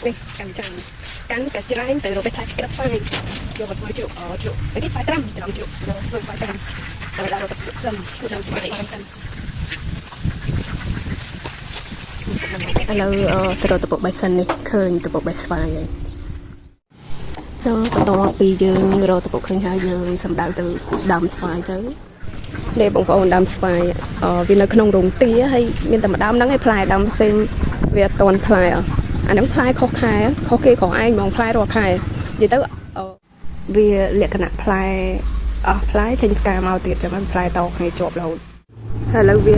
នេះកាន់ចាំកាន់កាច្រែងទៅរកថៃស្ក្រាប់ស្វាយយកមកធ្វើជ្រូកជ្រូកនេះស្វាយត្រាំច្រំជ្រូកយកធ្វើស្វាយត្រាំហើយដាក់ទៅទឹកសឹមធ្វើតាមស្វាយតាមឥឡូវទៅរកតពុកបៃសិននេះឃើញតពុកបៃស្វាយហើយចឹងបន្ទាប់ពីយើងរកតពុកឃើញហើយយើងសម្ដៅទៅដើមស្វាយទៅនេះបងប្អូនដើមស្វាយវានៅក្នុងរោងទាហើយមានតែម្ដងហ្នឹងឯងផ្លែដើមផ្សេងវាអត់ទាន់ផ្លែអាហ្នឹងផ្លែខុសខែខុសគេខុសឯងហ្មងផ្លែរាល់ខែនិយាយទៅវាលក្ខណៈផ្លែអស់ផ្លែចេញផ្កាមកទៀតចឹងផ្លែតគ្នាជាប់រហូតហើយឥឡូវវា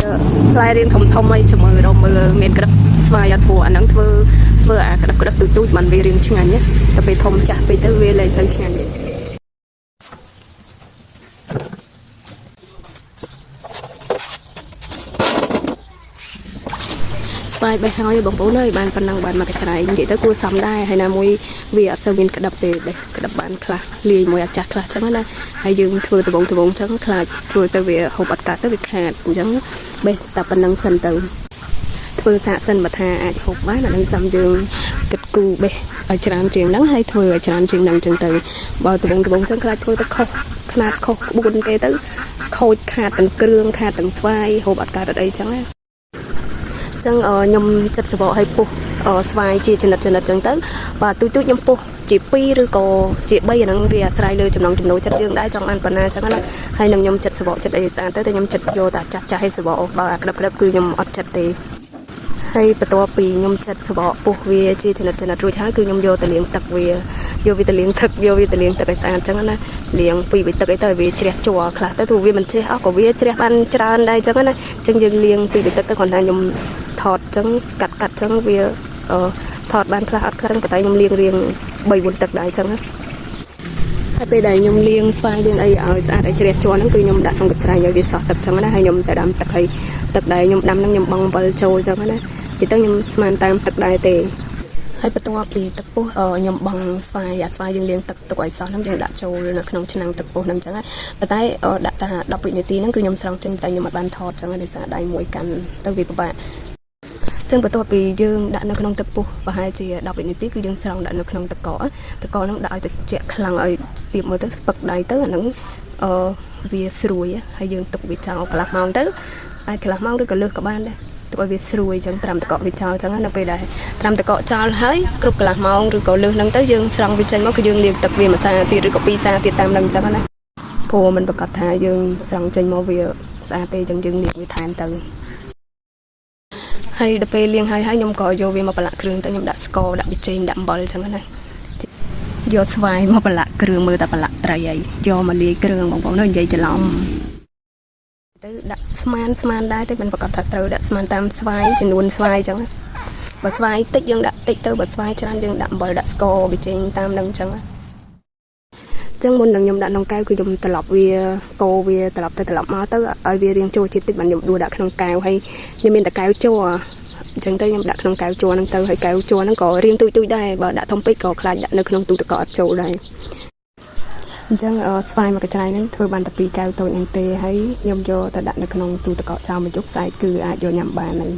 ផ្លែរៀងធំធំអីជាមួយរមើលមានក្តឹបស្វាយអត់ព្រោះអាហ្នឹងធ្វើអាក្តឹបទូចមិនវារៀងឆ្ងាញ់តែពេលធំចាស់ពេកទៅវាលែងសូវឆ្ងាញ់ទេស្វាយបេះហើយបងប្អូនអើយបានប៉ុណ្ណឹងបានមកកច្រែងនិយាយទៅគួរសមដែរហើយណាមួយវាអត់សូវមានក្តឹបទេបេះក្តឹបបានខ្លះលាយមួយអាចាស់ខ្លះចឹងណាហើយយើងធ្វើដបងចឹងខ្លាចធ្វើទៅវាហូបអត់កាត់ទៅវាខាតអញ្ចឹងបេះតែប៉ុណ្ណឹងសិនទៅធ្វើសាកសិនបើថាអាចហូបបានអានឹងចាំយើងគិតគូបេះឲ្យច្រើនជាងហ្នឹងហើយធ្វើឲ្យច្រើនជាងហ្នឹងចឹងទៅបើដបងចឹងខ្លាចធ្វើទៅខុសខ្នាតខុសក្បួនគេទៅខូចខាតទាំងគ្រឿងខាតទាំងស្វាយហូបអត់កាត់អត់អីចឹងណាចឹងខ្ញុំចិត្តសបកឲ្យពុះស្វាយជាចំណិតចឹងទៅបាទទូចខ្ញុំពុះជា2ឬក៏ជា3អាហ្នឹងវាអាស្រ័យលើចំណង់ចំណូលចិត្តយើងដែរចង់បានប៉ុណ្ណាចឹងណាហើយនឹងខ្ញុំចិត្តសបកចិត្តអីស្អាតទៅតែខ្ញុំចិត្តយកតែចាស់ឲ្យសបកបើអាក្តឹបគឺខ្ញុំអត់ចិត្តទេហើយបន្ទាប់ពីខ្ញុំចិត្តសបកពុះវាជាចំណិតរួចហើយគឺខ្ញុំយកទៅលាងទឹកវាយកវាទៅលាងទឹកយកវាទៅលាងទឹកឲ្យស្អាតចឹងណាលាង2 3ទឹកអីទៅវាជ្រះជ័រខ្លះទៅព្រោះវាមិនជ្រះអស់ក៏វាជ្រះបានច្រើនដែរចឹងណាចឹងយើងលាង2 3ទឹកទៅគ្រាន់តែខ្ញុំថតចឹងកាត់ចឹងវាថតបានខ្លះអត់ខ្លះចឹងតែខ្ញុំលាងរៀង3 4ទឹកដែរចឹងណាហើយពេលដែលខ្ញុំលាងស្វាយលាងអីឲ្យស្អាតឲ្យជ្រះជ័រហ្នឹងគឺខ្ញុំដាក់ក្នុងកញ្ច្រែងឲ្យវាសោះទឹកចឹងណាហើយខ្ញុំទៅដាំទឹកឲ្យទឹកដែលខ្ញុំដាំហ្នឹងខ្ញុំបង់អំបិលចូលចឹងណានិយាយទៅខ្ញុំស្មានតាមទឹកដែរទេហើយបន្ទាប់ពីទឹកពុះខ្ញុំបង់ស្វាយយើងលាងទឹកទុកឲ្យសោះហ្នឹងយើងដាក់ចូលនៅក្នុងឆ្នាំងទឹកពុះហ្នឹងចឹងណាប៉ុន្តែដាក់តែ10វិនាទីហ្នឹងគឺខ្ញុំស្រង់ចេញតែខ្ញុំអត់បានថតចឹងដោយសារដៃមួយកាន់ទៅវាពិបាកចឹងបន្ទាប់ពីយើងដាក់នៅក្នុងទឹកពុះប្រហែលជា10វិនាទីគឺយើងស្រង់ដាក់នៅក្នុងទឹកកកហ្នឹងដាក់ឲ្យត្រជាក់ខ្លាំងឲ្យស្ទាបមើលទៅស្ពឹកដៃទៅអាហ្នឹងវាស្រួយហើយយើងទុកវាចោលកន្លះម៉ោងទៅហើយកន្លះម៉ោងឬក៏លើសក៏បានដែរទុកឲ្យវាស្រួយចឹងត្រាំទឹកកកវាចោលចឹងនៅពេលដែលត្រាំទឹកកកចោលហើយគ្រប់កន្លះម៉ោងឬក៏លើសហ្នឹងទៅយើងស្រង់វាចេញមកគឺយើងលាងទឹកវាមួយសាទៀតឬក៏2សាទៀតតាមនឹងចឹងណាព្រោះมันប្រកាសថាយើងស្រង់ចេញមកវាស្អាតទេចឹងយើងលាងវាថែមទៅហើយដល់ពេលលាងហើយខ្ញុំក៏យកវាមកប្រឡាក់គ្រឿងទៅខ្ញុំដាក់ស្ករដាក់ប៊ីចេងដាក់អំបិលចឹងណាយកស្វាយមកប្រឡាក់គ្រឿងមើលតែប្រឡាក់ត្រីហើយយកមកលាយគ្រឿងបងប្អូននិយាយច្រឡំទៅដាក់ស្មានដែរតែមិនប្រកាសថាត្រូវដាក់ស្មានតាមស្វាយចំនួនស្វាយចឹងបើស្វាយតិចយើងដាក់តិចទៅបើស្វាយច្រើនយើងដាក់អំបិលដាក់ស្ករប៊ីចេងតាមនឹងចឹងចឹងមុននឹងខ្ញុំដាក់ក្នុងកែវគឺខ្ញុំត្រឡប់វាកូរវាត្រឡប់ទៅត្រឡប់មកទៅឲ្យវារៀងចូលជាតិតិចបានខ្ញុំដួសដាក់ក្នុងកែវហើយខ្ញុំមានតែកែវជ័រអញ្ចឹងទៅខ្ញុំដាក់ក្នុងកែវជ័រហ្នឹងទៅហើយកែវជ័រហ្នឹងក៏រៀងទូចដែរបើដាក់ធំពេកក៏ខ្លាចដាក់នៅក្នុងទូទឹកកកអត់ចូលដែរអញ្ចឹងស្វាយមកកញ្ច្រែងហ្នឹងធ្វើបានតែ2កែវតូចហ្នឹងទេហើយខ្ញុំយកទៅដាក់នៅក្នុងទូទឹកកកចោលមួយយប់ស្អែកគឺអាចយកញ៉ាំបានហើយ